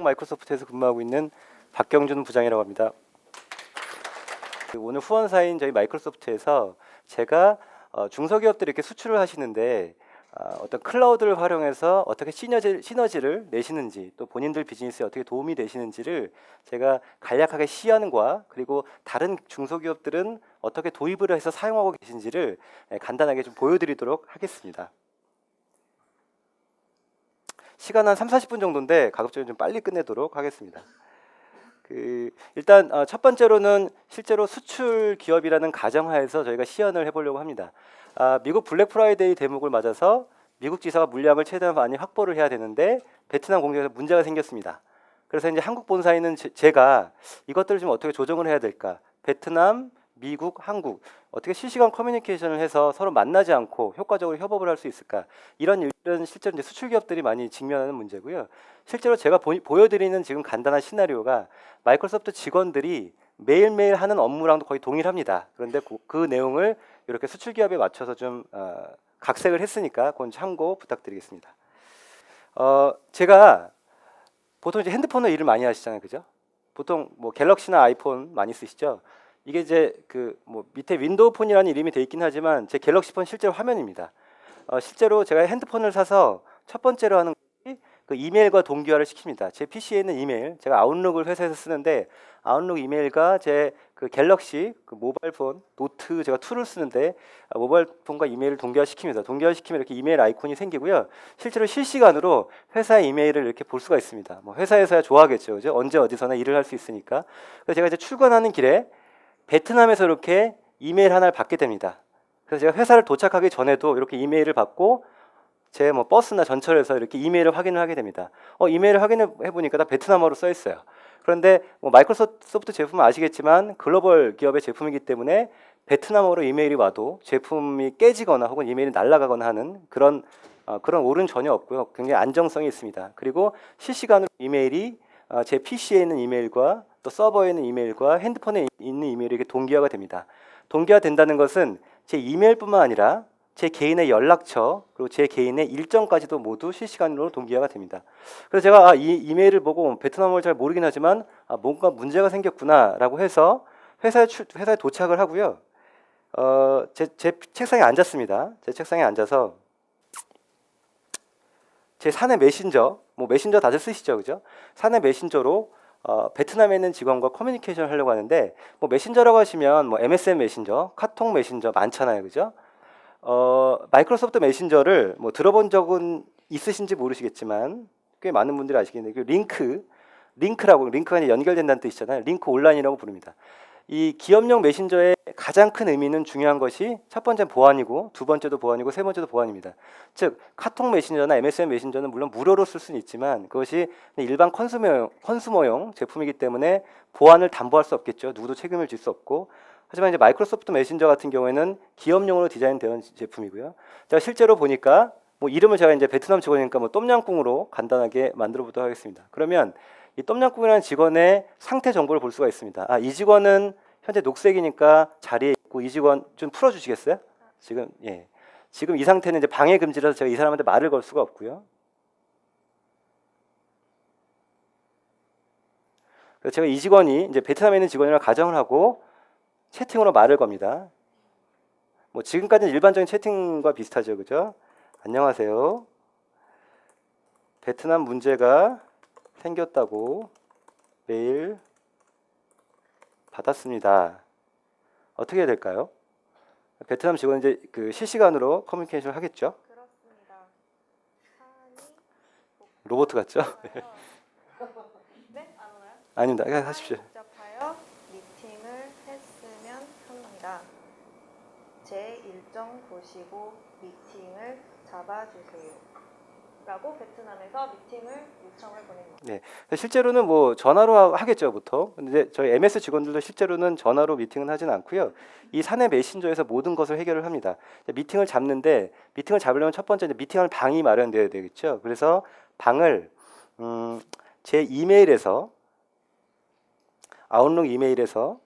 마이크로소프트에서 근무하고 있는 박경준 부장이라고 합니다. 오늘 후원사인 저희 마이크로소프트에서 제가 중소기업들이 이렇게 수출을 하시는데 어떤 클라우드를 활용해서 어떻게 시너지를 내시는지, 또 본인들 비즈니스에 어떻게 도움이 되시는지를 제가 간략하게 시연과, 그리고 다른 중소기업들은 어떻게 도입을 해서 사용하고 계신지를 간단하게 좀 보여드리도록 하겠습니다. 시간 한 30-40분 정도인데 가급적이면 좀 빨리 끝내도록 하겠습니다. 일단 첫 번째로는 실제로 수출 기업이라는 가정하에서 저희가 시연을 해보려고 합니다. 미국 블랙 프라이데이 대목을 맞아서 미국 지사가 물량을 최대한 많이 확보를 해야 되는데 베트남 공장에서 문제가 생겼습니다. 그래서 이제 한국 본사에 있는 제가 이것들을 좀 어떻게 조정을 해야 될까? 베트남, 미국, 한국 어떻게 실시간 커뮤니케이션을 해서 서로 만나지 않고 효과적으로 협업을 할 수 있을까? 이런 일은 실제로 이제 수출 기업들이 많이 직면하는 문제고요. 실제로 제가 보여드리는 지금 간단한 시나리오가 마이크로소프트 직원들이 매일매일 하는 업무랑도 거의 동일합니다. 그런데 그 내용을 이렇게 수출 기업에 맞춰서 좀 각색을 했으니까 그건 참고 부탁드리겠습니다. 제가 보통 이제 핸드폰으로 일을 많이 하시잖아요, 그죠? 보통 뭐 갤럭시나 아이폰 많이 쓰시죠? 이게 이제 밑에 윈도우 폰이라는 이름이 돼 있긴 하지만 제 갤럭시 폰 실제로 화면입니다. 실제로 제가 핸드폰을 사서 첫 번째로 하는 것이 그 이메일과 동기화를 시킵니다. 제 PC에 있는 이메일, 제가 아웃룩을 회사에서 쓰는데 아웃룩 이메일과 제 그 갤럭시 그 모바일 폰 노트 제가 2를 쓰는데 모바일 폰과 이메일을 동기화시킵니다. 동기화시키면 이렇게 이메일 아이콘이 생기고요. 실제로 실시간으로 회사의 이메일을 이렇게 볼 수가 있습니다. 뭐 회사에서야 좋아하겠죠, 그죠? 언제 어디서나 일을 할 수 있으니까. 그래서 제가 이제 출근하는 길에 베트남에서 이렇게 이메일 하나를 받게 됩니다. 그래서 제가 회사를 도착하기 전에도 이렇게 이메일을 받고 제 버스나 전철에서 이렇게 이메일을 확인을 하게 됩니다. 이메일을 확인해 보니까 다 베트남어로 써 있어요. 그런데 마이크로소프트 제품은 아시겠지만 글로벌 기업의 제품이기 때문에 베트남어로 이메일이 와도 제품이 깨지거나 혹은 이메일이 날아가거나 하는 그런 오류는 전혀 없고요. 굉장히 안정성이 있습니다. 그리고 실시간으로 이메일이 제 PC에 있는 이메일과 또 서버에 있는 이메일과 핸드폰에 있는 이메일이 이렇게 동기화가 됩니다. 동기화 된다는 것은 제 이메일뿐만 아니라 제 개인의 연락처 그리고 제 개인의 일정까지도 모두 실시간으로 동기화가 됩니다. 그래서 제가 이 이메일을 보고 베트남어를 잘 모르긴 하지만 뭔가 문제가 생겼구나라고 해서 회사에 도착을 하고요. 제 책상에 앉았습니다. 제 책상에 앉아서 제 사내 메신저, 메신저 다들 쓰시죠, 그죠? 사내 메신저로 베트남에 있는 직원과 커뮤니케이션을 하려고 하는데 메신저라고 하시면 MSN 메신저, 카톡 메신저 많잖아요, 그죠? 마이크로소프트 메신저를 들어본 적은 있으신지 모르시겠지만 꽤 많은 분들이 아시겠는데 링크가 이제 연결된다는 뜻이잖아요. 링크 온라인이라고 부릅니다. 이 기업용 메신저의 가장 큰 의미는 중요한 것이 첫 번째는 보안이고 두 번째도 보안이고 세 번째도 보안입니다. 즉 카톡 메신저나 MSN 메신저는 물론 무료로 쓸 수는 있지만 그것이 일반 컨슈머용 제품이기 때문에 보안을 담보할 수 없겠죠. 누구도 책임을 질 수 없고. 하지만 이제 마이크로소프트 메신저 같은 경우에는 기업용으로 디자인되는 제품이고요. 제가 실제로 보니까 이름을 제가 이제 베트남 직원이니까 똠양꿍으로 간단하게 만들어 보도록 하겠습니다. 그러면 이 똠양꿍이라는 직원의 상태 정보를 볼 수가 있습니다. 이 직원은 현재 녹색이니까 자리에 있고 이 직원 좀 풀어주시겠어요? 지금 이 상태는 이제 방해 금지라서 제가 이 사람한테 말을 걸 수가 없고요. 그래서 제가 이 직원이 이제 베트남에 있는 직원이라 가정을 하고 채팅으로 말을 겁니다. 지금까지는 일반적인 채팅과 비슷하죠, 그죠? 안녕하세요. 베트남 문제가 생겼다고 메일 받았습니다. 어떻게 해야 될까요? 베트남 직원은 이제 실시간으로 커뮤니케이션을 하겠죠? 그렇습니다. 로봇 같죠? 네? 안 오나요? 아닙니다. 그냥 하십시오. 복잡하여 미팅을 했으면 합니다. 제 일정 보시고 미팅을 잡아주세요. 라고 베트남에서 미팅을 요청을 보낸 겁니다. 네, 실제로는 전화로 하겠죠, 보통. 근데 저희 MS 직원들도 실제로는 전화로 미팅은 하진 않고요. 이 사내 메신저에서 모든 것을 해결을 합니다. 미팅을 잡는데 미팅을 잡으려면 첫 번째 미팅할 방이 마련되어야 되겠죠. 그래서 방을 제 이메일에서 아웃룩 이메일에서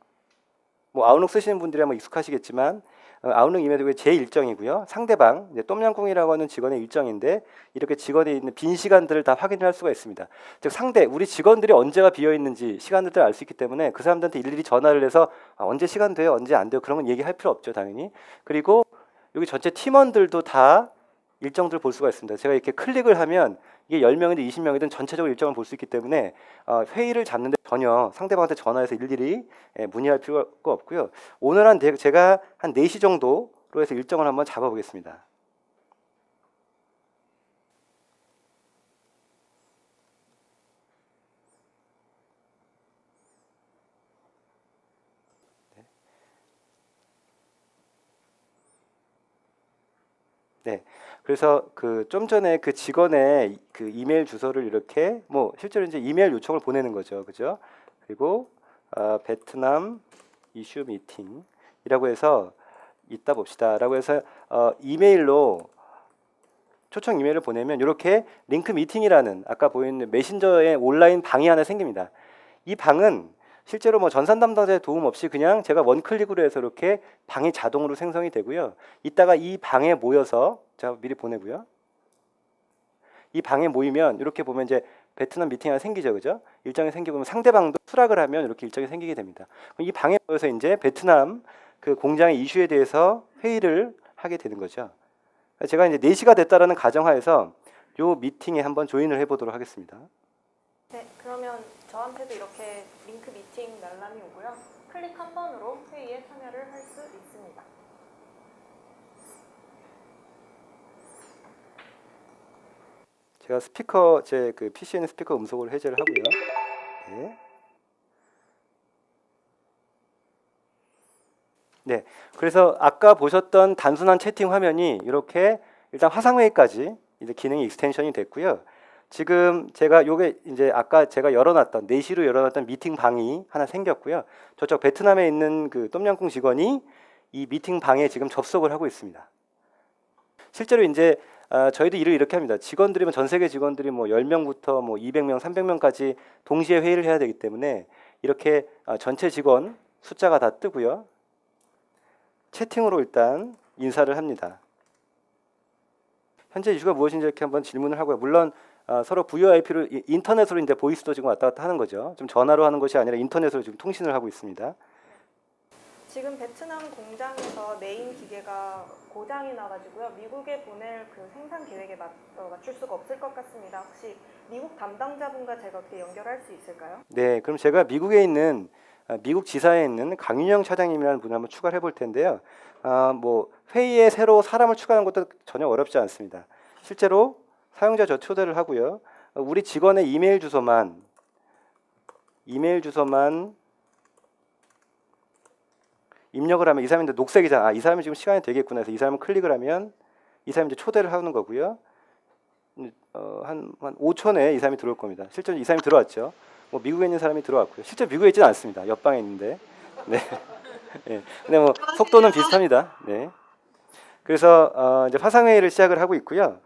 아웃룩 쓰시는 분들이 아마 익숙하시겠지만 아웃룩 이메일이 제 일정이고요. 상대방 이제 똠양꿍이라고 하는 직원의 일정인데 이렇게 직원이 있는 빈 시간들을 다 확인할 수가 있습니다. 즉 우리 직원들이 언제가 비어 있는지 시간들을 알 수 있기 때문에 그 사람들한테 일일이 전화를 해서 언제 시간 돼요, 언제 안 돼요 그런 건 얘기할 필요 없죠, 당연히. 그리고 여기 전체 팀원들도 다 일정들을 볼 수가 있습니다. 제가 이렇게 클릭을 하면 이게 10명이든 20명이든 전체적으로 일정을 볼 수 있기 때문에 회의를 잡는데 전혀 상대방한테 전화해서 일일이 문의할 필요가 없고요. 오늘 제가 한 4시 정도로 해서 일정을 한번 잡아보겠습니다. 네. 그래서 좀 전에 그 직원의 그 이메일 주소를 이렇게 실제로 이제 이메일 요청을 보내는 거죠. 그죠? 그리고 베트남 이슈 미팅이라고 해서 이따 봅시다라고 해서 이메일로 초청 이메일을 보내면 이렇게 링크 미팅이라는 아까 보이는 메신저의 온라인 방이 하나 생깁니다. 이 방은 실제로 전산 담당자의 도움 없이 그냥 제가 원클릭으로 해서 이렇게 방이 자동으로 생성이 되고요. 이따가 이 방에 모여서 제가 미리 보내고요. 이 방에 모이면 이렇게 보면 이제 베트남 미팅이 하나 생기죠, 그죠? 일정이 생기면 상대방도 수락을 하면 이렇게 일정이 생기게 됩니다. 이 방에 모여서 이제 베트남 그 공장의 이슈에 대해서 회의를 하게 되는 거죠. 제가 이제 4시가 됐다라는 가정하에서 요 미팅에 한번 조인을 해보도록 하겠습니다. 네, 그러면 저한테도 이렇게 링크 미팅 알람이 오고요. 클릭 한 번으로 회의에 참여를 할 수 있습니다. 제가 제 그 PC에는 스피커 음소거를 해제를 하고요. 네. 네. 그래서 아까 보셨던 단순한 채팅 화면이 이렇게 일단 화상회의까지 이제 기능이 익스텐션이 됐고요. 지금 제가 요게 이제 아까 제가 4시로 열어놨던 미팅 방이 하나 생겼고요. 저쪽 베트남에 있는 그 똠양꿍 직원이 이 미팅 방에 지금 접속을 하고 있습니다. 실제로 이제 저희도 일을 이렇게 합니다. 직원들이면 전 세계 직원들이 10명부터 200명, 300명까지 동시에 회의를 해야 되기 때문에 이렇게 전체 직원 숫자가 다 뜨고요. 채팅으로 일단 인사를 합니다. 현재 이슈가 무엇인지 이렇게 한번 질문을 하고요. 물론 서로 VoIP로 인터넷으로 이제 보이스도 지금 왔다 갔다 하는 거죠. 좀 전화로 하는 것이 아니라 인터넷으로 지금 통신을 하고 있습니다. 지금 베트남 공장에서 메인 기계가 고장이 나가지고요. 미국에 보낼 그 생산 계획에 맞출 수가 없을 것 같습니다. 혹시 미국 담당자분과 제가 어떻게 연결할 수 있을까요? 네, 그럼 제가 미국에 있는 미국 지사에 있는 강윤영 차장님이라는 분을 한번 추가를 해볼 텐데요. 회의에 새로 사람을 추가하는 것도 전혀 어렵지 않습니다. 실제로 사용자 저 초대를 하고요. 우리 직원의 이메일 주소만 입력을 하면 이 사람인데 녹색이잖아. 이 사람이 지금 시간이 되겠구나 해서 이 사람을 클릭을 하면 이 사람이 이제 초대를 하는 거고요. 한 5초 내에 이 사람이 들어올 겁니다. 실제로 이 사람이 들어왔죠. 미국에 있는 사람이 들어왔고요. 실제 미국에 있지는 않습니다. 옆방에 있는데. 네. 네. 근데 속도는 비슷합니다. 네. 그래서 이제 화상회의를 시작을 하고 있고요.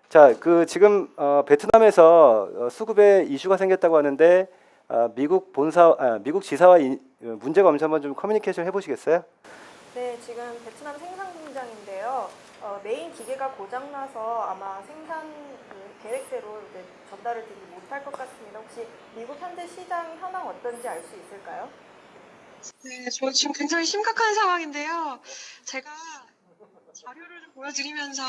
자, 지금 베트남에서 수급에 이슈가 생겼다고 하는데 미국 지사와 문제가 없는지 한번 좀 커뮤니케이션 해보시겠어요? 네, 지금 베트남 생산 공장인데요. 메인 기계가 고장나서 아마 생산 계획대로 이제 전달을 드리지 못할 것 같습니다. 혹시 미국 현재 시장 현황 어떤지 알 수 있을까요? 네, 저 지금 굉장히 심각한 상황인데요. 제가 자료를 좀 보여드리면서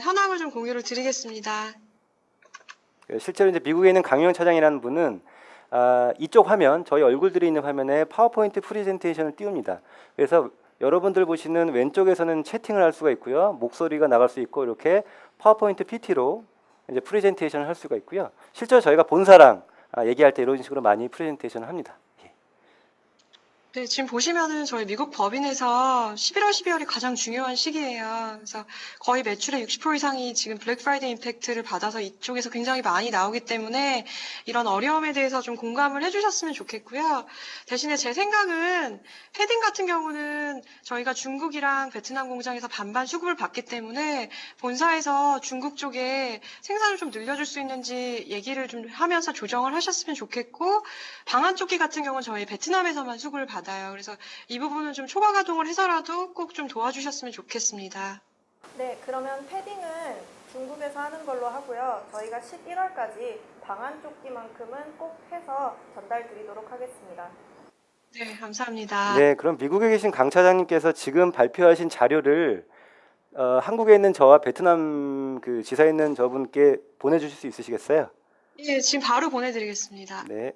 현황을 좀 공유를 드리겠습니다. 실제로 이제 미국에 있는 강유영 차장이라는 분은 이쪽 화면, 저희 얼굴들이 있는 화면에 파워포인트 프레젠테이션을 띄웁니다. 그래서 여러분들 보시는 왼쪽에서는 채팅을 할 수가 있고요. 목소리가 나갈 수 있고 이렇게 파워포인트 PT로 이제 프레젠테이션을 할 수가 있고요. 실제로 저희가 본사랑 얘기할 때 이런 식으로 많이 프레젠테이션을 합니다. 네, 지금 보시면은 저희 미국 법인에서 11월, 12월이 가장 중요한 시기예요. 그래서 거의 매출의 60% 이상이 지금 블랙 프라이데이 임팩트를 받아서 이쪽에서 굉장히 많이 나오기 때문에 이런 어려움에 대해서 좀 공감을 해주셨으면 좋겠고요. 대신에 제 생각은 패딩 같은 경우는 저희가 중국이랑 베트남 공장에서 반반 수급을 받기 때문에 본사에서 중국 쪽에 생산을 좀 늘려줄 수 있는지 얘기를 좀 하면서 조정을 하셨으면 좋겠고, 방한 조끼 같은 경우는 저희 베트남에서만 수급을 받 받아요. 그래서 이 부분은 좀 초과 가동을 해서라도 꼭 좀 도와주셨으면 좋겠습니다. 네, 그러면 패딩은 중국에서 하는 걸로 하고요. 저희가 11월까지 방한 조끼만큼은 꼭 해서 전달 드리도록 하겠습니다. 네, 감사합니다. 네, 그럼 미국에 계신 강 차장님께서 지금 발표하신 자료를 한국에 있는 저와 베트남 그 지사에 있는 저분께 보내주실 수 있으시겠어요? 예, 지금 바로 보내드리겠습니다. 네.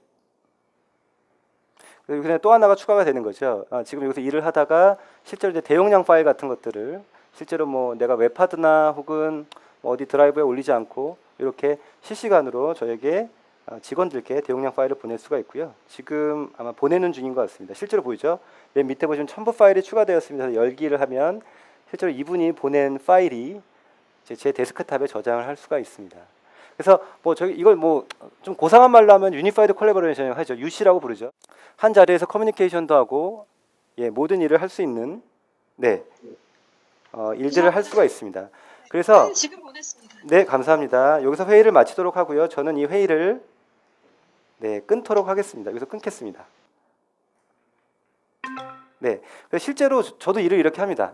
그리고 그냥 또 하나가 추가가 되는 거죠. 지금 여기서 일을 하다가 실제로 이제 대용량 파일 같은 것들을 실제로 뭐 내가 웹하드나 혹은 뭐 어디 드라이브에 올리지 않고 이렇게 실시간으로 저에게 직원들께 대용량 파일을 보낼 수가 있고요. 지금 아마 보내는 중인 것 같습니다. 실제로 보이죠? 맨 밑에 보시면 첨부 파일이 추가되었습니다. 그래서 열기를 하면 실제로 이분이 보낸 파일이 제 데스크탑에 저장을 할 수가 있습니다. 그래서 뭐 저기 이걸 뭐 좀 고상한 말로 하면 유니파이드 콜라보레이션 하죠. UC라고 부르죠. 한 자리에서 커뮤니케이션도 하고 모든 일을 할 수 있는 일들을 할 수가 있습니다. 그래서 네, 지금 보냈습니다. 네, 감사합니다. 여기서 회의를 마치도록 하고요. 저는 이 회의를 끊도록 하겠습니다. 여기서 끊겠습니다. 네, 그래서 실제로 저도 일을 이렇게 합니다.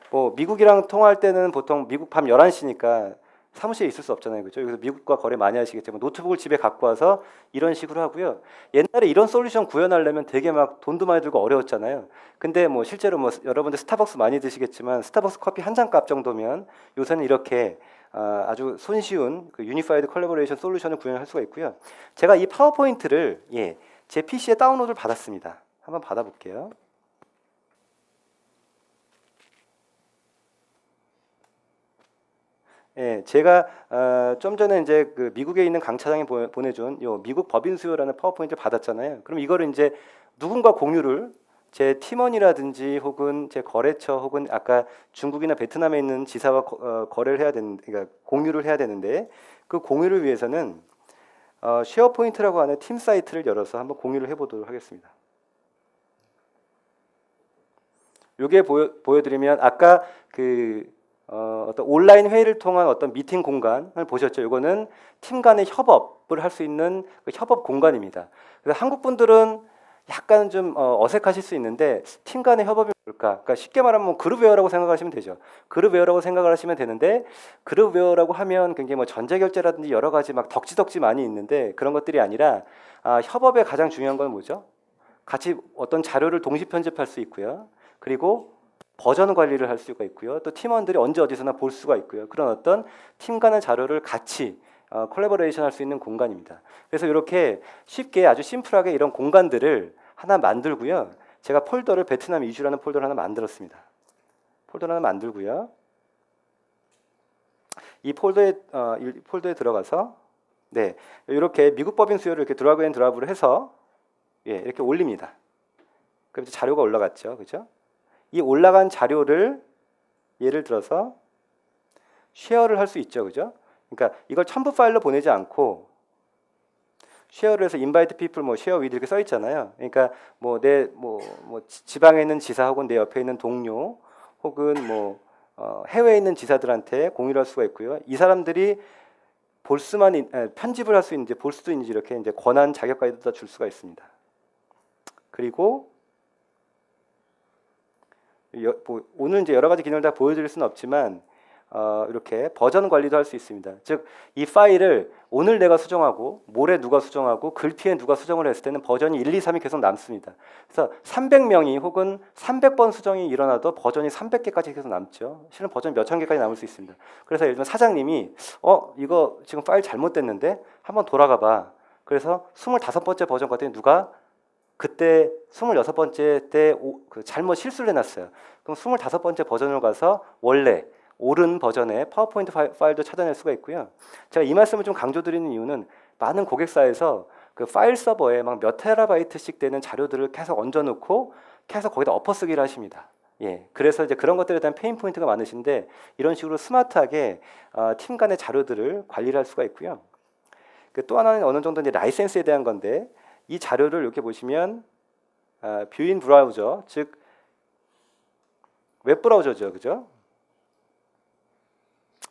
뭐 미국이랑 통화할 때는 보통 미국 밤 11시니까 사무실에 있을 수 없잖아요. 그렇죠? 여기서 미국과 거래 많이 하시겠지만 노트북을 집에 갖고 와서 이런 식으로 하고요. 옛날에 이런 솔루션 구현하려면 되게 막 돈도 많이 들고 어려웠잖아요. 근데 뭐 실제로 뭐 여러분들 스타벅스 많이 드시겠지만 스타벅스 커피 한 잔 값 정도면 요새는 이렇게 아주 손쉬운 그 유니파이드 콜라보레이션 솔루션을 구현할 수가 있고요. 제가 이 파워포인트를 제 PC에 다운로드를 받았습니다. 한번 받아볼게요. 제가 좀 전에 이제 그 미국에 있는 강 차장이 보내준 요 미국 법인 수요라는 파워포인트를 받았잖아요. 그럼 이거를 이제 누군가 공유를 제 팀원이라든지 혹은 제 거래처 혹은 아까 중국이나 베트남에 있는 지사와 거래를 해야 되는, 그러니까 공유를 해야 되는데 그 공유를 위해서는 쉐어포인트라고 하는 팀 사이트를 열어서 한번 공유를 해보도록 하겠습니다. 요게 보여드리면 아까 어떤 온라인 회의를 통한 어떤 미팅 공간을 보셨죠? 이거는 팀 간의 협업을 할 수 있는 그 협업 공간입니다. 그래서 한국 분들은 약간 좀 어색하실 수 있는데 팀 간의 협업이 뭘까? 그러니까 쉽게 말하면 그룹웨어라고 생각하시면 되죠. 그룹웨어라고 생각을 하시면 되는데 그룹웨어라고 하면 굉장히 뭐 전자결제라든지 여러 가지 막 덕지덕지 많이 있는데 그런 것들이 아니라 협업의 가장 중요한 건 뭐죠? 같이 어떤 자료를 동시 편집할 수 있고요. 그리고 버전 관리를 할 수가 있고요. 또 팀원들이 언제 어디서나 볼 수가 있고요. 그런 어떤 팀 간의 자료를 같이 콜라보레이션 할 수 있는 공간입니다. 그래서 이렇게 쉽게 아주 심플하게 이런 공간들을 하나 만들고요. 제가 폴더를 베트남 이슈라는 폴더를 하나 만들었습니다. 폴더를 하나 만들고요. 이 폴더에 들어가서 이렇게 미국 법인 수요를 이렇게 드래그 앤 드랍을 해서 이렇게 올립니다. 그럼 이제 자료가 올라갔죠. 그죠? 이 올라간 자료를 예를 들어서 쉐어를 할 수 있죠. 그죠? 그러니까 이걸 첨부 파일로 보내지 않고 쉐어를 해서 invite people 뭐 share with 이렇게 써 있잖아요. 그러니까 뭐 지방에 있는 지사 혹은 내 옆에 있는 동료 혹은 뭐 해외에 있는 지사들한테 공유를 할 수가 있고요. 이 사람들이 편집을 할 수 있는지 볼 수도 있는지 이렇게 이제 권한 자격까지도 다 줄 수가 있습니다. 그리고 오늘 이제 여러 가지 기능을 다 보여드릴 수는 없지만 이렇게 버전 관리도 할 수 있습니다. 즉 이 파일을 오늘 내가 수정하고 모레 누가 수정하고 글피에 누가 수정을 했을 때는 버전이 1, 2, 3이 계속 남습니다. 그래서 300명이 혹은 300번 수정이 일어나도 버전이 300개까지 계속 남죠. 실은 버전 몇천 개까지 남을 수 있습니다. 그래서 예를 들면 사장님이 이거 지금 파일 잘못됐는데 한번 돌아가 봐. 그래서 25번째 버전 같은 누가 그때 26번째 때 잘못 실수를 해놨어요. 그럼 25번째 버전으로 가서 원래 옳은 버전의 파워포인트 파일도 찾아낼 수가 있고요. 제가 이 말씀을 좀 강조드리는 이유는 많은 고객사에서 그 파일 서버에 막 몇 테라바이트씩 되는 자료들을 계속 얹어놓고 계속 거기다 엎어쓰기를 하십니다. 그래서 이제 그런 것들에 대한 페인 포인트가 많으신데 이런 식으로 스마트하게 팀 간의 자료들을 관리를 할 수가 있고요. 또 하나는 어느 정도 이제 라이센스에 대한 건데 이 자료를 이렇게 보시면 뷰인 브라우저, 즉 웹브라우저죠, 그죠?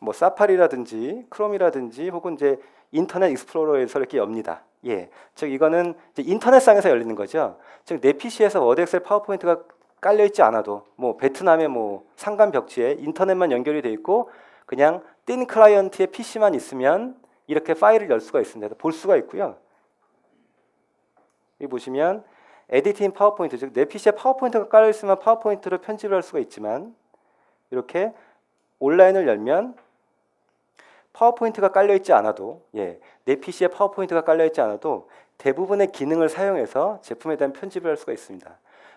뭐 사파리라든지 크롬이라든지 혹은 이제 인터넷 익스플로러에서 이렇게 엽니다. 예, 즉 이거는 이제 인터넷상에서 열리는 거죠. 즉 내 PC에서 워드, 엑셀, 파워포인트가 깔려 있지 않아도 뭐 베트남의 뭐 상간 벽지에 인터넷만 연결이 돼 있고 그냥 띵 클라이언트의 PC만 있으면 이렇게 파일을 열 수가 있습니다. 볼 수가 있고요. 여기 보시면 에디팅 파워포인트, 즉 내 PC에 파워포인트가 깔려 있으면 파워포인트로 편집을 할 수가 있지만 이렇게 온라인을 열면 파워포인트가 깔려 있지 않아도 내 PC에 파워포인트가 깔려 있지 않아도 대부분의 기능을 사용해서 제품에 대한 편집을 할 수가 있습니다.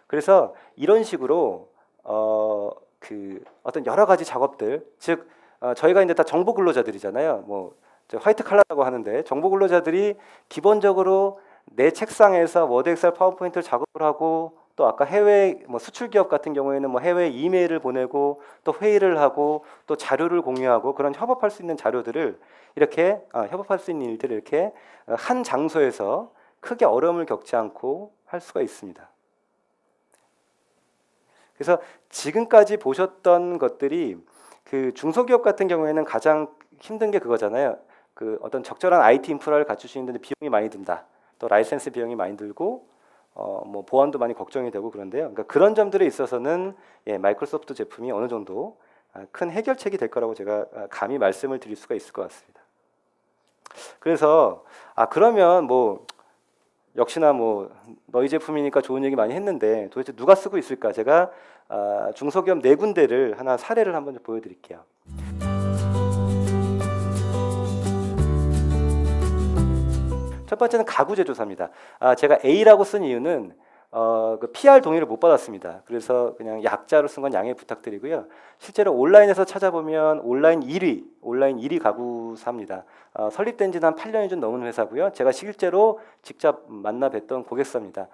그래서 이런 식으로 어떤 여러 가지 작업들, 즉 저희가 이제 다 정보 근로자들이잖아요. 뭐 화이트 칼라라고 하는데 정보 근로자들이 기본적으로 내 책상에서 워드, 엑셀, 파워포인트를 작업을 하고 또 아까 해외 뭐 수출 기업 같은 경우에는 뭐 해외 이메일을 보내고 또 회의를 하고 또 자료를 공유하고 그런 협업할 수 있는 자료들을 이렇게 협업할 수 있는 일들을 이렇게 한 장소에서 크게 어려움을 겪지 않고 할 수가 있습니다. 그래서 지금까지 보셨던 것들이 그 중소기업 같은 경우에는 가장 힘든 게 그거잖아요. 그 어떤 적절한 IT 인프라를 갖추시는데 비용이 많이 든다. 또 라이센스 비용이 많이 들고 뭐 보안도 많이 걱정이 되고 그런데요. 그러니까 그런 점들에 있어서는 마이크로소프트 제품이 어느 정도 큰 해결책이 될 거라고 제가 감히 말씀을 드릴 수가 있을 것 같습니다. 그래서 그러면 뭐 역시나 뭐 너희 제품이니까 좋은 얘기 많이 했는데 도대체 누가 쓰고 있을까? 제가 중소기업 4군데를 하나 사례를 한번 좀 보여드릴게요. 첫 번째는 가구 제조사입니다. 제가 A라고 쓴 이유는 그 PR 동의를 못 받았습니다. 그래서 그냥 약자로 쓴 건 양해 부탁드리고요. 실제로 온라인에서 찾아보면 온라인 1위 가구사입니다. 설립된 지는 한 8년이 좀 넘은 회사고요. 제가 실제로 직접 만나 뵀던 고객사입니다.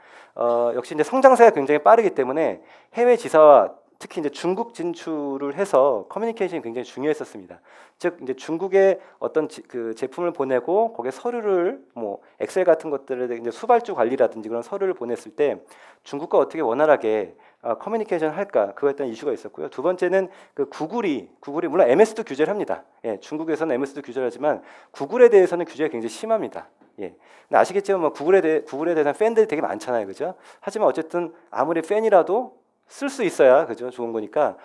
역시 이제 성장세가 굉장히 빠르기 때문에 해외 지사와 특히 이제 중국 진출을 해서 커뮤니케이션이 굉장히 중요했었습니다. 즉 이제 중국에 어떤 그 제품을 보내고 거기에 서류를 뭐 엑셀 같은 것들에 이제 수발주 관리라든지 그런 서류를 보냈을 때 중국과 어떻게 원활하게 커뮤니케이션을 할까 그거에 대한 이슈가 있었고요. 두 번째는 그 구글이 물론 MS도 규제를 합니다. 중국에서는 MS도 규제를 하지만 구글에 대해서는 규제가 굉장히 심합니다. 근데 아시겠지만 뭐 구글에 대한 팬들이 되게 많잖아요, 그죠? 하지만 어쨌든 아무리 팬이라도 쓸 수 있어야 그죠 좋은 거니까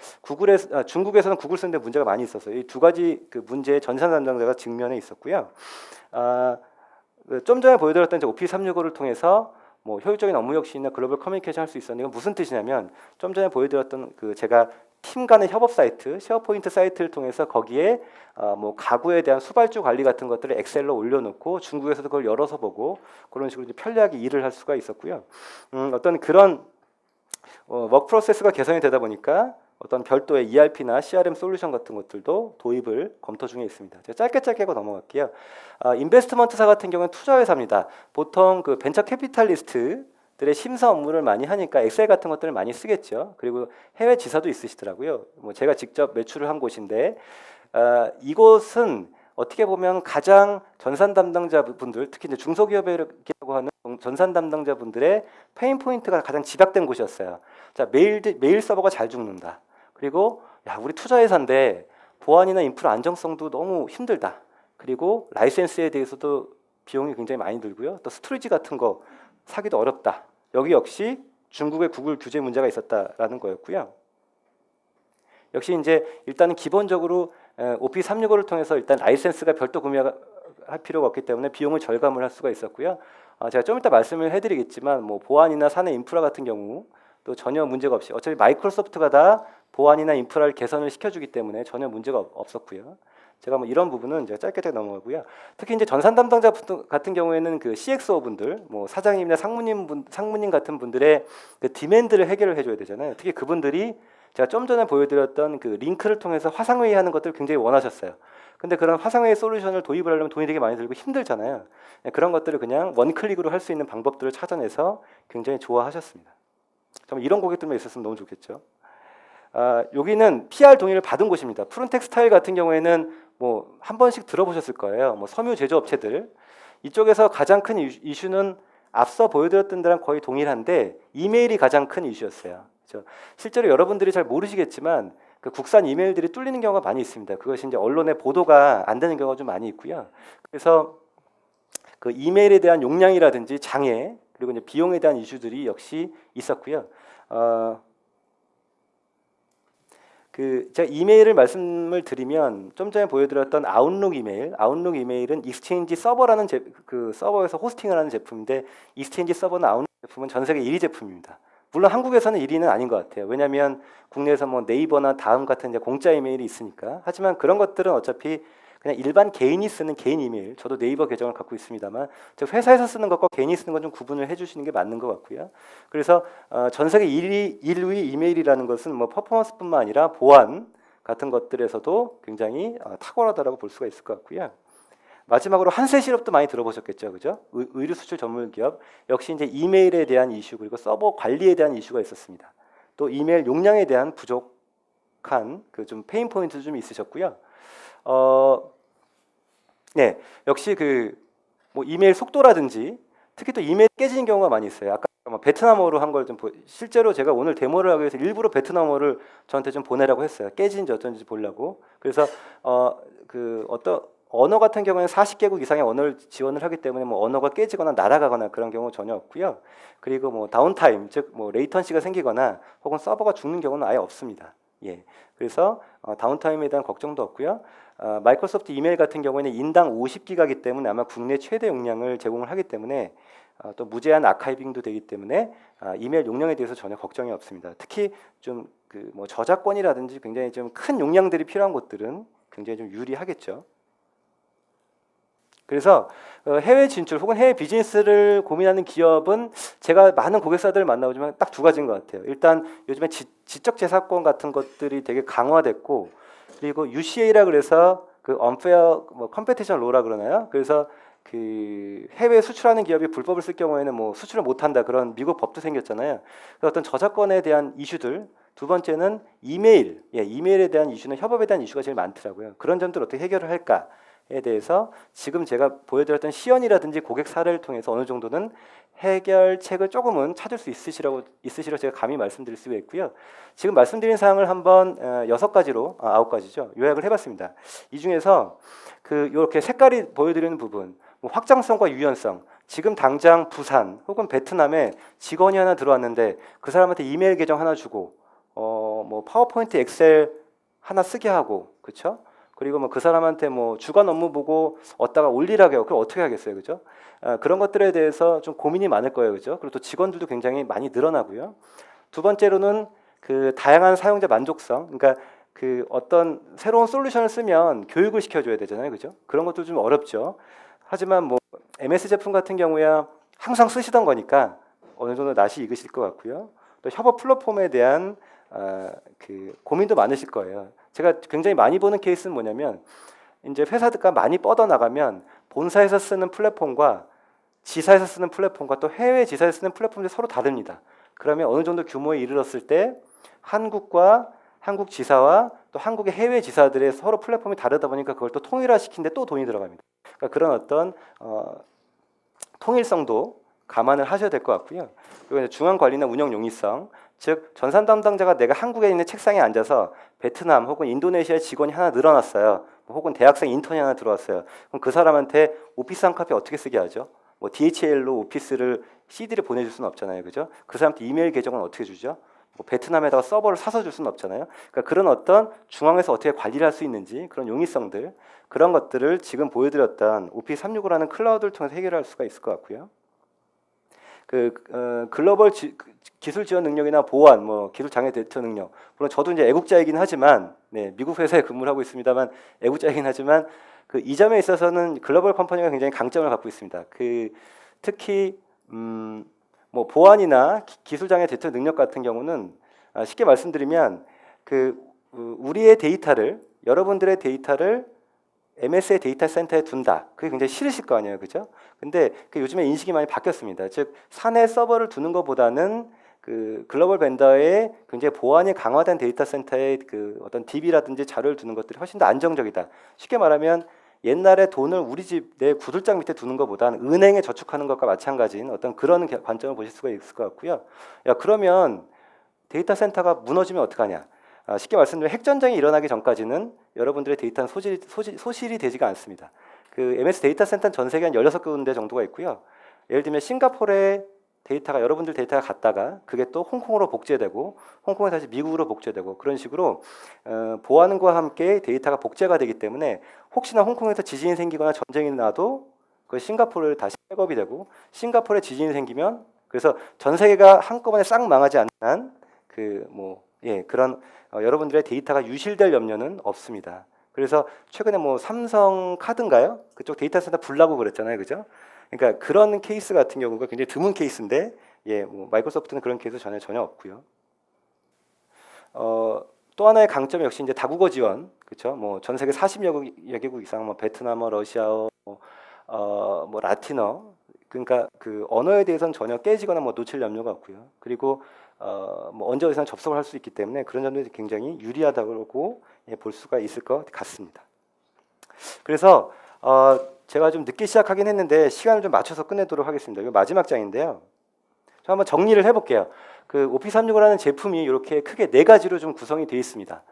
중국에서는 구글 쓰는데 문제가 많이 있어서 이 두 가지 그 문제에 전산 담당자가 직면해 있었고요. 좀 전에 보여드렸던 이제 오피스 365를 통해서 뭐 효율적인 업무 혁신이나 글로벌 커뮤니케이션 할 수 있었는데 이건 무슨 뜻이냐면 좀 전에 보여드렸던 그 제가 팀 간의 협업 사이트 쉐어포인트 사이트를 통해서 거기에 뭐 가구에 대한 수발주 관리 같은 것들을 엑셀로 올려놓고 중국에서도 그걸 열어서 보고 그런 식으로 이제 편리하게 일을 할 수가 있었고요. 어떤 그런 워크 프로세스가 개선이 되다 보니까 어떤 별도의 ERP나 CRM 솔루션 같은 것들도 도입을 검토 중에 있습니다. 제가 짧게 하고 넘어갈게요. 인베스트먼트사 같은 경우는 투자회사입니다. 보통 그 벤처 캐피탈리스트들의 심사 업무를 많이 하니까 엑셀 같은 것들을 많이 쓰겠죠. 그리고 해외 지사도 있으시더라고요. 뭐 제가 직접 매출을 한 곳인데 이곳은 어떻게 보면 가장 전산 담당자분들, 특히 이제 중소기업이라고 하는 전산 담당자분들의 페인 포인트가 가장 집약된 곳이었어요. 자, 메일 서버가 잘 죽는다. 그리고 야, 우리 투자회사인데 보안이나 인프라 안정성도 너무 힘들다. 그리고 라이센스에 대해서도 비용이 굉장히 많이 들고요. 또 스토리지 같은 거 사기도 어렵다. 여기 역시 중국의 구글 규제 문제가 있었다라는 거였고요. 역시 이제 일단은 기본적으로 오피스 365를 통해서 일단 라이센스가 별도 구매할 필요가 없기 때문에 비용을 절감을 할 수가 있었고요. 제가 좀 이따 말씀을 해드리겠지만 뭐 보안이나 사내 인프라 같은 경우 또 전혀 문제가 없이 어차피 마이크로소프트가 다 보안이나 인프라를 개선을 시켜주기 때문에 전혀 문제가 없었고요. 제가 뭐 이런 부분은 제가 짧게 넘어가고요. 특히 이제 전산 담당자 같은 경우에는 그 CXO 분들, 뭐 사장님이나 상무님 같은 분들의 그 디맨드를 해결을 해줘야 되잖아요. 특히 그분들이 제가 좀 전에 보여드렸던 그 링크를 통해서 화상회의 하는 것들을 굉장히 원하셨어요. 근데 그런 화상회의 솔루션을 도입을 하려면 돈이 되게 많이 들고 힘들잖아요. 그런 것들을 그냥 원클릭으로 할 수 있는 방법들을 찾아내서 굉장히 좋아하셨습니다. 정말 이런 고객들만 있었으면 너무 좋겠죠. 여기는 PR 동의를 받은 곳입니다. 푸른텍스타일 같은 경우에는 뭐 한 번씩 들어보셨을 거예요. 뭐 섬유 제조업체들 이쪽에서 가장 큰 이슈는 앞서 보여드렸던 데랑 거의 동일한데 이메일이 가장 큰 이슈였어요. 그렇죠? 실제로 여러분들이 잘 모르시겠지만 그 국산 이메일들이 뚫리는 경우가 많이 있습니다. 그것이 이제 언론에 보도가 안 되는 경우가 좀 많이 있고요. 그래서 그 이메일에 대한 용량이라든지 장애 그리고 이제 비용에 대한 이슈들이 역시 있었고요. 그 제가 이메일을 말씀을 드리면 좀 전에 보여드렸던 아웃룩 이메일은 익스체인지 서버라는 그 서버에서 호스팅을 하는 제품인데 익스체인지 서버나 아웃룩 제품은 전 세계 1위 제품입니다. 물론 한국에서는 1위는 아닌 것 같아요. 왜냐하면 국내에서 뭐 네이버나 다음 같은 이제 공짜 이메일이 있으니까. 하지만 그런 것들은 어차피 그냥 일반 개인이 쓰는 개인 이메일, 저도 네이버 계정을 갖고 있습니다만 즉 회사에서 쓰는 것과 개인이 쓰는 건 좀 구분을 해주시는 게 맞는 것 같고요. 그래서 전 세계 1위 이메일이라는 것은 뭐 퍼포먼스뿐만 아니라 보안 같은 것들에서도 굉장히 탁월하다라고 볼 수가 있을 것 같고요. 마지막으로 한세실업도 많이 들어보셨겠죠, 그죠? 의류 수출 전문 기업 역시 이제 이메일에 대한 이슈 그리고 서버 관리에 대한 이슈가 있었습니다. 또 이메일 용량에 대한 부족한 그 좀 페인 포인트도 좀 있으셨고요. 네, 역시 그 뭐 이메일 속도라든지 특히 또 이메일 깨지는 경우가 많이 있어요. 아까 뭐 베트남어로 한 걸 좀 실제로 제가 오늘 데모를 하기 위해서 일부러 베트남어를 저한테 좀 보내라고 했어요. 깨지는지 어쩐지 보려고. 그래서 그 어떤 언어 같은 경우에는 40개국 이상의 언어를 지원을 하기 때문에 뭐 언어가 깨지거나 날아가거나 그런 경우 전혀 없고요. 그리고 뭐 다운타임 즉 뭐 레이턴시가 생기거나 혹은 서버가 죽는 경우는 아예 없습니다. 예. 그래서 다운타임에 대한 걱정도 없고요. 마이크로소프트 이메일 같은 경우에는 인당 50기가이기 때문에 아마 국내 최대 용량을 제공을 하기 때문에 또 무제한 아카이빙도 되기 때문에 이메일 용량에 대해서 전혀 걱정이 없습니다. 특히 좀 그 뭐 저작권이라든지 굉장히 좀 큰 용량들이 필요한 곳들은 굉장히 좀 유리하겠죠. 그래서 해외 진출 혹은 해외 비즈니스를 고민하는 기업은 제가 많은 고객사들을 만나보지만 딱 두 가지인 것 같아요. 일단 요즘에 지적 재산권 같은 것들이 되게 강화됐고 그리고 UCA라 그래서 그 unfair 뭐 컴페티션 로라 그러나요? 그래서 그 해외 수출하는 기업이 불법을 쓸 경우에는 뭐 수출을 못한다 그런 미국 법도 생겼잖아요. 그래서 어떤 저작권에 대한 이슈들 두 번째는 이메일에 대한 이슈는 협업에 대한 이슈가 제일 많더라고요. 그런 점들 어떻게 해결을 할까에 대해서 지금 제가 보여드렸던 시연이라든지 고객 사례를 통해서 어느 정도는 해결책을 조금은 찾을 수 있으시라고 제가 감히 말씀드릴 수가 있고요. 지금 말씀드린 사항을 한번 6가지로 9가지죠. 요약을 해봤습니다. 이 중에서 그 이렇게 색깔이 보여드리는 부분, 뭐 확장성과 유연성. 지금 당장 부산 혹은 베트남에 직원이 하나 들어왔는데 그 사람한테 이메일 계정 하나 주고 뭐 파워포인트 엑셀 하나 쓰게 하고 그렇죠? 그리고 뭐 그 사람한테 뭐 주간 업무 보고 얻다가 올리라고 해요. 그럼 어떻게 하겠어요, 그죠? 그런 것들에 대해서 좀 고민이 많을 거예요, 그죠? 그리고 또 직원들도 굉장히 많이 늘어나고요. 두 번째로는 그 다양한 사용자 만족성, 그러니까 그 어떤 새로운 솔루션을 쓰면 교육을 시켜줘야 되잖아요, 그죠? 그런 것도 좀 어렵죠. 하지만 뭐 MS 제품 같은 경우야 항상 쓰시던 거니까 어느 정도 낯이 익으실 것 같고요. 또 협업 플랫폼에 대한 그 고민도 많으실 거예요. 제가 굉장히 많이 보는 케이스는 뭐냐면 이제 회사가 많이 뻗어 나가면 본사에서 쓰는 플랫폼과 지사에서 쓰는 플랫폼과 또 해외 지사에서 쓰는 플랫폼이 서로 다릅니다. 그러면 어느 정도 규모에 이르렀을 때 한국과 한국 지사와 또 한국의 해외 지사들의 서로 플랫폼이 다르다 보니까 그걸 또 통일화시키는데 또 돈이 들어갑니다. 그러니까 그런 어떤 통일성도 감안을 하셔야 될 것 같고요. 그리고 중앙 관리나 운영 용이성, 즉 전산 담당자가 내가 한국에 있는 책상에 앉아서 베트남 혹은 인도네시아 직원이 하나 늘어났어요. 혹은 대학생 인턴이 하나 들어왔어요. 그럼 그 사람한테 오피스 한 카피 어떻게 쓰게 하죠? 뭐 DHL로 오피스를 CD를 보내줄 수는 없잖아요, 그죠? 그 사람한테 이메일 계정은 어떻게 주죠? 뭐 베트남에다가 서버를 사서 줄 수는 없잖아요. 그러니까 그런 어떤 중앙에서 어떻게 관리를 할 수 있는지 그런 용이성들 그런 것들을 지금 보여드렸던 오피스 365라는 클라우드를 통해서 해결할 수가 있을 것 같고요. 글로벌 기술 지원 능력이나 보안, 뭐 기술 장애 대처 능력. 물론 저도 이제 애국자이긴 하지만, 미국 회사에 근무를 하고 있습니다만 애국자이긴 하지만 이 점에 있어서는 글로벌 컴퍼니가 굉장히 강점을 갖고 있습니다. 특히 뭐 보안이나 기술 장애 대처 능력 같은 경우는 쉽게 말씀드리면 우리의 데이터를 여러분들의 데이터를 MS의 데이터 센터에 둔다. 그게 굉장히 싫으실 거 아니에요, 그죠? 근데 요즘에 인식이 많이 바뀌었습니다. 즉 사내 서버를 두는 것보다는 글로벌 벤더의 굉장히 보안이 강화된 데이터 센터에 어떤 DB라든지 자료를 두는 것들이 훨씬 더 안정적이다. 쉽게 말하면 옛날에 돈을 우리 집 내 구들장 밑에 두는 것보다는 은행에 저축하는 것과 마찬가지인 어떤 그런 관점을 보실 수가 있을 것 같고요. 야, 그러면 데이터 센터가 무너지면 어떡하냐? 쉽게 말씀드리면 핵전쟁이 일어나기 전까지는 여러분들의 데이터는 소실이 되지가 않습니다. 그 MS 데이터 센터는 전 세계 한 16군데 정도가 있고요. 예를 들면 싱가포르에 데이터가 여러분들 데이터가 갔다가 그게 또 홍콩으로 복제되고 홍콩에 다시 미국으로 복제되고 그런 식으로 보안과 함께 데이터가 복제가 되기 때문에 혹시나 홍콩에서 지진이 생기거나 전쟁이 나도 그 싱가포르에 다시 백업이 되고 싱가포르에 지진이 생기면 그래서 전 세계가 한꺼번에 싹 망하지 않는 한 그런 여러분들의 데이터가 유실될 염려는 없습니다. 그래서 최근에 뭐 삼성 카드인가요? 그쪽 데이터 센터 불나고 그랬잖아요, 그죠? 그러니까 그런 케이스 같은 경우가 굉장히 드문 케이스인데, 뭐 마이크로소프트는 그런 케이스 전혀 없고요. 또 하나의 강점 역시 이제 다국어 지원, 그렇죠? 뭐 전 세계 40여 개국 이상, 뭐 베트남어, 러시아어, 뭐 라틴어, 그러니까 그 언어에 대해서는 전혀 깨지거나 뭐 놓칠 염려가 없고요. 그리고 뭐 언제 어디서나 접속을 할 수 있기 때문에 그런 점들이 굉장히 유리하다고 볼 수가 있을 것 같습니다. 그래서 제가 좀 늦게 시작하긴 했는데 시간을 좀 맞춰서 끝내도록 하겠습니다. 이거 마지막 장인데요. 저 한번 정리를 해볼게요. 그 오피스 365라는 제품이 이렇게 크게 4가지로 좀 구성이 되어 있습니다.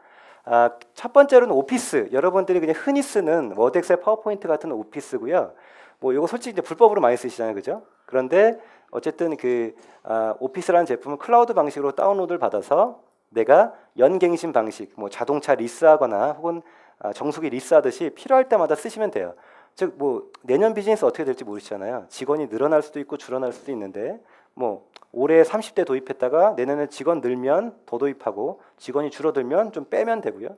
첫 번째로는 오피스. 여러분들이 그냥 흔히 쓰는 워드, 엑셀, 파워포인트 같은 오피스고요. 뭐 이거 솔직히 이제 불법으로 많이 쓰시잖아요, 그죠? 그런데 어쨌든 그 오피스라는 제품은 클라우드 방식으로 다운로드를 받아서 내가 연갱신 방식, 뭐 자동차 리스하거나 혹은 정수기 리스하듯이 필요할 때마다 쓰시면 돼요. 즉 뭐 내년 비즈니스 어떻게 될지 모르시잖아요. 직원이 늘어날 수도 있고 줄어날 수도 있는데 뭐 올해 30대 도입했다가 내년에 직원 늘면 더 도입하고 직원이 줄어들면 좀 빼면 되고요.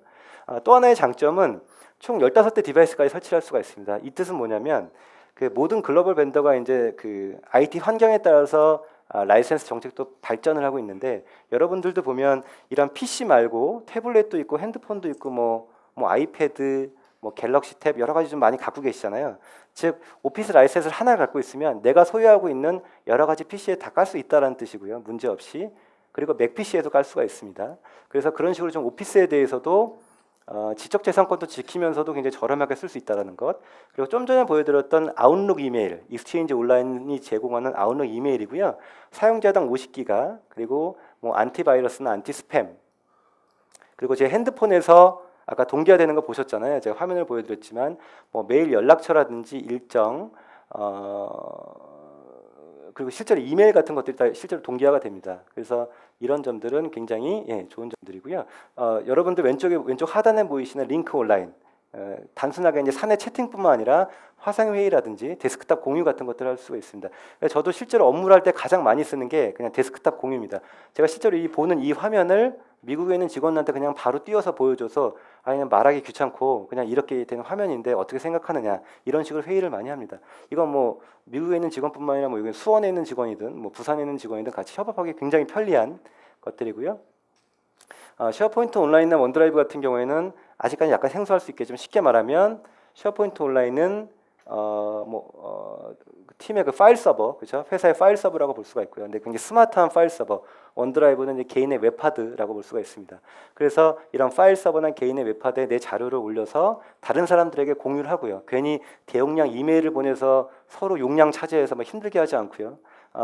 또 하나의 장점은 총 15대 디바이스까지 설치할 수가 있습니다. 이 뜻은 뭐냐면 그 모든 글로벌 벤더가 이제 그 IT 환경에 따라서 라이센스 정책도 발전을 하고 있는데 여러분들도 보면 이런 PC 말고 태블릿도 있고 핸드폰도 있고 뭐 아이패드, 뭐 갤럭시 탭 여러 가지 좀 많이 갖고 계시잖아요. 즉 오피스 라이센스를 하나 갖고 있으면 내가 소유하고 있는 여러 가지 PC에 다 깔 수 있다라는 뜻이고요. 문제 없이. 그리고 맥 PC에도 깔 수가 있습니다. 그래서 그런 식으로 좀 오피스에 대해서도 지적재산권도 지키면서도 굉장히 저렴하게 쓸 수 있다는 것. 그리고 좀 전에 보여드렸던 아웃룩 이메일, 익스체인지 온라인이 제공하는 아웃룩 이메일이고요. 사용자당 50기가, 그리고 뭐 안티바이러스나 안티스팸, 그리고 제 핸드폰에서 아까 동기화되는 거 보셨잖아요. 제가 화면을 보여드렸지만 뭐 메일 연락처라든지 일정, 그리고 실제로 이메일 같은 것들이 다 실제로 동기화가 됩니다. 그래서 이런 점들은 굉장히 좋은 점들이고요. 여러분들 왼쪽 하단에 보이시는 링크 온라인, 단순하게 이제 사내 채팅뿐만 아니라 화상 회의라든지 데스크탑 공유 같은 것들을 할 수가 있습니다. 저도 실제로 업무를 할 때 가장 많이 쓰는 게 그냥 데스크탑 공유입니다. 제가 실제로 보는 이 화면을 미국에 있는 직원한테 그냥 바로 띄워서 보여줘서 그냥 말하기 귀찮고 그냥 이렇게 된 화면인데 어떻게 생각하느냐 이런 식으로 회의를 많이 합니다. 이건 뭐 미국에 있는 직원뿐만 아니라 뭐 여기 수원에 있는 직원이든 뭐 부산에 있는 직원이든 같이 협업하기 굉장히 편리한 것들이고요. 쉐어포인트 온라인이나 원드라이브 같은 경우에는 아직까지 약간 생소할 수 있겠지만 쉽게 말하면 쉐어포인트 온라인은 팀의 그 파일 서버, 그렇죠? 회사의 파일 서버라고 볼 수가 있고요. 근데 굉장히 스마트한 파일 서버, 원드라이브는 이제 개인의 웹하드라고 볼 수가 있습니다. 그래서 이런 파일 서버나 개인의 웹하드에 내 자료를 올려서 다른 사람들에게 공유를 하고요. 괜히 대용량 이메일을 보내서 서로 용량 차지해서 막 힘들게 하지 않고요.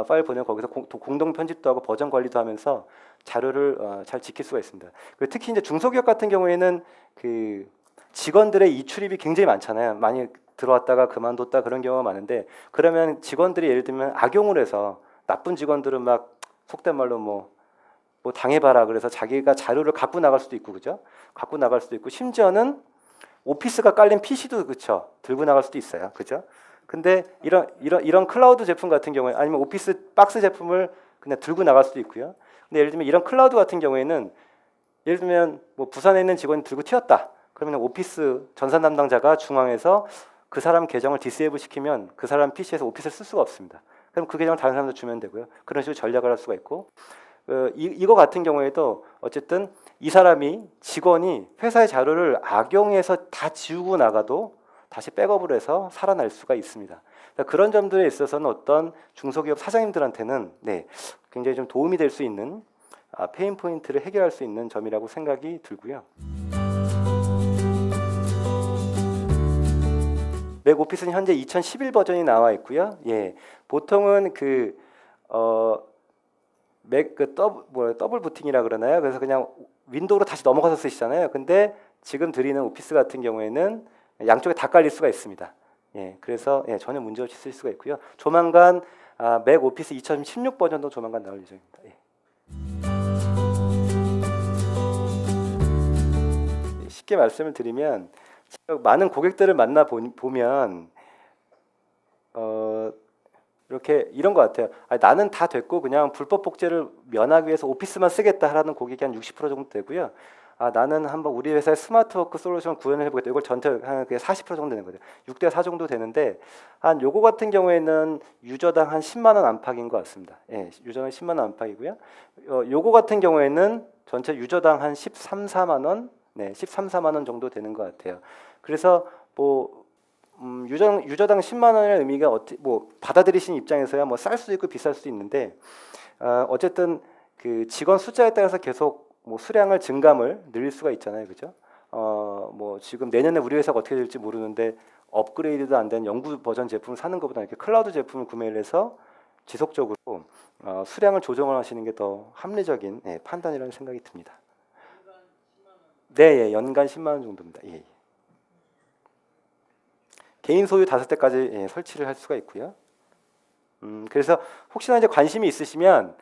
파일 보내고 거기서 공동 편집도 하고 버전 관리도 하면서 자료를 잘 지킬 수가 있습니다. 그리고 특히 이제 중소기업 같은 경우에는 그 직원들의 이출입이 굉장히 많잖아요. 많이 들어왔다가 그만뒀다 그런 경우가 많은데 그러면 직원들이 예를 들면 악용을 해서 나쁜 직원들은 막 속된 말로 뭐 당해봐라 그래서 자기가 자료를 갖고 나갈 수도 있고 그죠? 갖고 나갈 수도 있고 심지어는 오피스가 깔린 PC도 그쵸? 들고 나갈 수도 있어요. 그죠? 근데 이런 클라우드 제품 같은 경우에 아니면 오피스 박스 제품을 그냥 들고 나갈 수도 있고요. 근데 예를 들면 이런 클라우드 같은 경우에는 예를 들면 뭐 부산에 있는 직원이 들고 튀었다. 그러면 오피스 전산 담당자가 중앙에서 그 사람 계정을 디세이블 시키면 그 사람 PC에서 오피스를 쓸 수가 없습니다. 그럼 그 계정을 다른 사람한테 주면 되고요. 그런 식으로 전략을 할 수가 있고 이거 같은 경우에도 어쨌든 이 사람이 직원이 회사의 자료를 악용해서 다 지우고 나가도 다시 백업을 해서 살아날 수가 있습니다. 그런 점들에 있어서는 어떤 중소기업 사장님들한테는 굉장히 좀 도움이 될 수 있는 페인 포인트를 해결할 수 있는 점이라고 생각이 들고요. 맥 오피스는 현재 2011 버전이 나와 있고요. 보통은 맥 더블 부팅이라 그러나요? 그래서 그냥 윈도우로 다시 넘어가서 쓰시잖아요. 근데 지금 드리는 오피스 같은 경우에는 양쪽에 다 깔릴 수가 있습니다. 예, 그래서 예, 전혀 문제 없이 쓸 수가 있고요. 조만간 맥 오피스 2016 버전도 조만간 나올 예정입니다. 예. 쉽게 말씀을 드리면 많은 고객들을 만나 보면 이렇게 이런 것 같아요. 나는 다 됐고 그냥 불법 복제를 면하기 위해서 오피스만 쓰겠다 하는 고객이 한 60% 정도 되고요. 나는 한번 우리 회사의 스마트워크 솔루션 구현을 해보겠다. 이걸 전체 한 40% 정도 되는 거죠. 6대 4 정도 되는데 한 요거 같은 경우에는 유저당 한 10만 원 안팎인 것 같습니다. 예, 유저당 10만 원 안팎이고요. 요거 같은 경우에는 전체 유저당 한 13, 4만 원, 네, 13, 4만 원 정도 되는 것 같아요. 그래서 뭐 유저당 10만 원의 의미가 뭐 받아들이신 입장에서야 뭐 쌀 수도 있고 비쌀 수도 있는데 어쨌든 그 직원 숫자에 따라서 계속 뭐 수량을 증감을 늘릴 수가 있잖아요, 그죠? 뭐 지금 내년에 우리 회사가 어떻게 될지 모르는데 업그레이드도 안 된 영구 버전 제품을 사는 것보다 이렇게 클라우드 제품을 구매를 해서 지속적으로 수량을 조정을 하시는 게 더 합리적인 판단이라는 생각이 듭니다. 네, 예, 연간 10만 원 정도입니다. 예. 개인 소유 5대까지 설치를 할 수가 있고요. 그래서 혹시나 이제 관심이 있으시면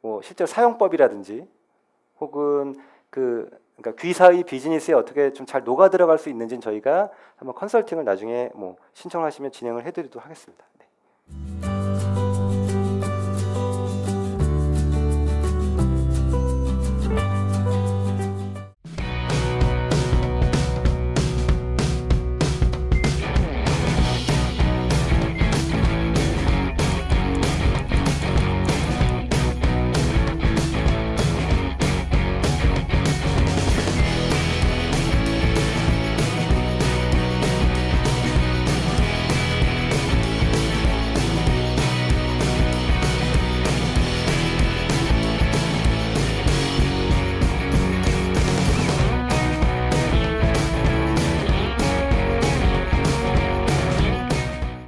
뭐 실제 사용법이라든지 혹은 그러니까 귀사의 비즈니스에 어떻게 좀 잘 녹아 들어갈 수 있는지는 저희가 한번 컨설팅을 나중에 뭐 신청하시면 진행을 해드리도록 하겠습니다. 네.